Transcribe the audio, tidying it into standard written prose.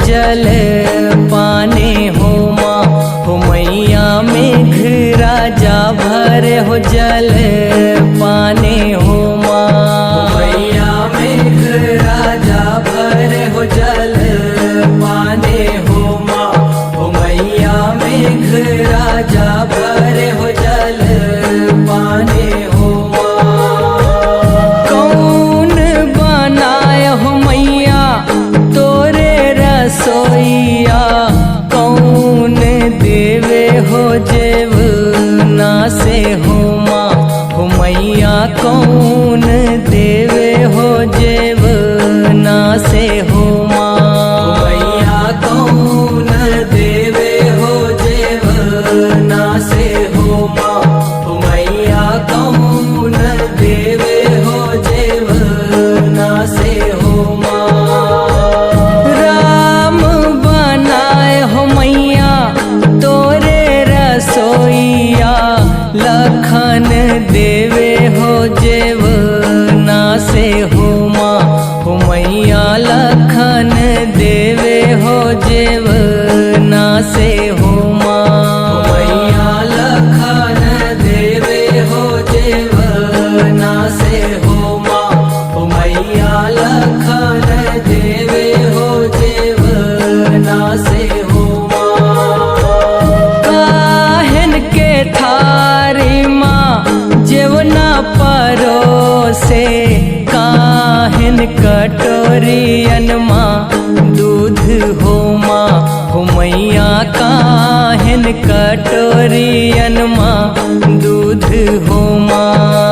जल पाने हो माँ हो मैया मेघ राजा भरे हो जल पाने हो माँ मैया मेघ राजा भरे हो जल पाने हो माँ हो मैया मेघ राजा भरे हो जल पाने हो माँ। कौन बनाए हो मैया तोरे रसोईया कौन देवे हो जेवना से हो माँ हो मैया कौन देवे हो जेवना से हो माँ मैया कौन देवे हो जेवना से हो माँ हो मैया कौन देवे हो जेवना से हो माँ। राम बनाए हो मैया तोरे रसोईया लखन देवे हो जेवना से हो माँ हो मैया लखन देवे हो जेवना से हो माँ मैया लखन देवे हो जेवना से हो माँ हो मैया लखन देवे हो जेवना से हो माँ। काहन के थारी माँ जेवना परोसे काहन कटोरियन माँ दूध हो माँ हो मैया काहन कटोरियन माँ दूध हो माँ।